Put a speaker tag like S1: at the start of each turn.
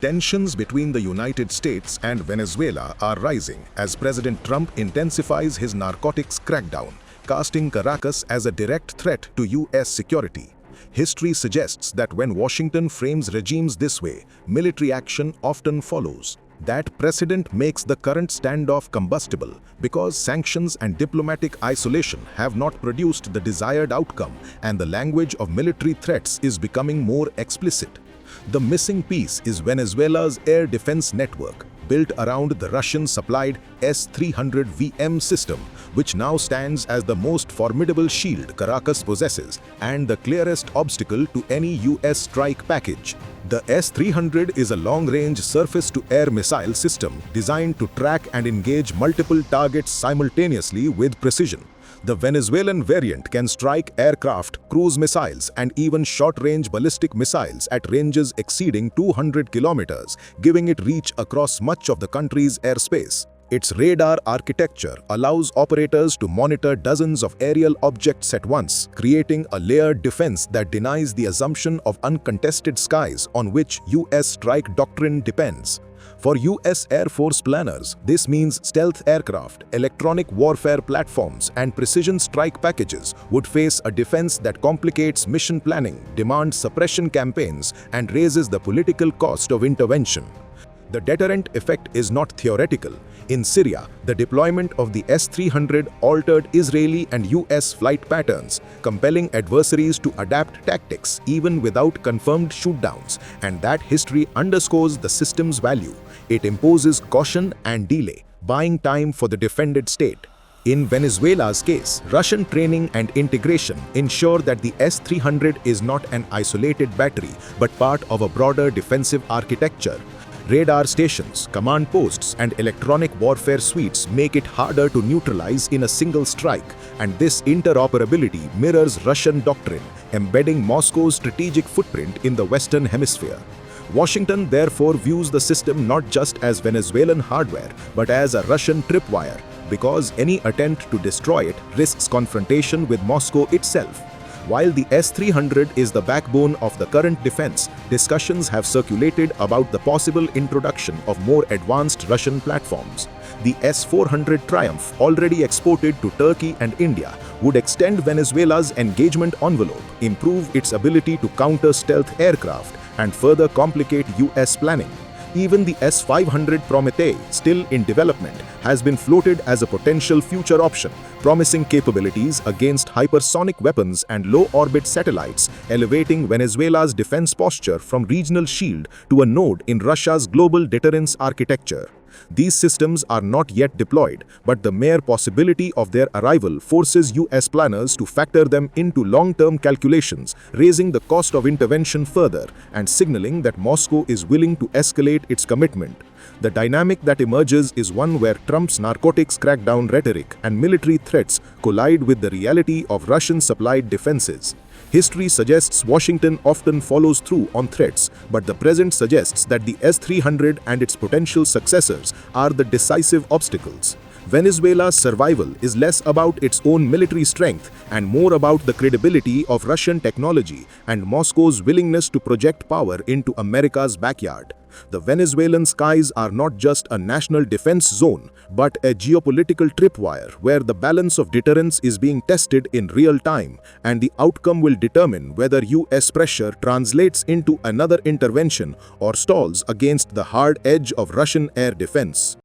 S1: Tensions between the United States and Venezuela are rising as President Trump intensifies his narcotics crackdown, casting Caracas as a direct threat to U.S. security. History suggests that when Washington frames regimes this way, military action often follows. That precedent makes the current standoff combustible because sanctions and diplomatic isolation have not produced the desired outcome, and the language of military threats is becoming more explicit. The missing piece is Venezuela's air defense network, built around the Russian-supplied S-300VM system, which now stands as the most formidable shield Caracas possesses and the clearest obstacle to any U.S. strike package. The S-300 is a long-range surface-to-air missile system designed to track and engage multiple targets simultaneously with precision. The Venezuelan variant can strike aircraft, cruise missiles, and even short-range ballistic missiles at ranges exceeding 200 kilometers, giving it reach across much of the country's airspace. Its radar architecture allows operators to monitor dozens of aerial objects at once, creating a layered defense that denies the assumption of uncontested skies on which U.S. strike doctrine depends. For U.S. Air Force planners, this means stealth aircraft, electronic warfare platforms, and precision strike packages would face a defense that complicates mission planning, demands suppression campaigns, and raises the political cost of intervention. The deterrent effect is not theoretical. In Syria, the deployment of the S-300 altered Israeli and U.S. flight patterns, compelling adversaries to adapt tactics even without confirmed shootdowns, and that history underscores the system's value. It imposes caution and delay, buying time for the defended state. In Venezuela's case, Russian training and integration ensure that the S-300 is not an isolated battery but part of a broader defensive architecture. Radar stations, command posts, and electronic warfare suites make it harder to neutralize in a single strike, and this interoperability mirrors Russian doctrine, embedding Moscow's strategic footprint in the Western Hemisphere. Washington therefore views the system not just as Venezuelan hardware, but as a Russian tripwire, because any attempt to destroy it risks confrontation with Moscow itself. While the S-300 is the backbone of the current defense, discussions have circulated about the possible introduction of more advanced Russian platforms. The S-400 Triumph, already exported to Turkey and India, would extend Venezuela's engagement envelope, improve its ability to counter stealth aircraft, and further complicate U.S. planning. Even the S-500 Prometei, still in development, has been floated as a potential future option, promising capabilities against hypersonic weapons and low-orbit satellites, elevating Venezuela's defense posture from regional shield to a node in Russia's global deterrence architecture. These systems are not yet deployed, but the mere possibility of their arrival forces U.S. planners to factor them into long-term calculations, raising the cost of intervention further and signaling that Moscow is willing to escalate its commitment. The dynamic that emerges is one where Trump's narcotics crackdown rhetoric and military threats collide with the reality of Russian-supplied defenses. History suggests Washington often follows through on threats, but the present suggests that the S-300 and its potential successors are the decisive obstacles. Venezuela's survival is less about its own military strength and more about the credibility of Russian technology and Moscow's willingness to project power into America's backyard. The Venezuelan skies are not just a national defense zone, but a geopolitical tripwire where the balance of deterrence is being tested in real time, and the outcome will determine whether U.S. pressure translates into another intervention or stalls against the hard edge of Russian air defense.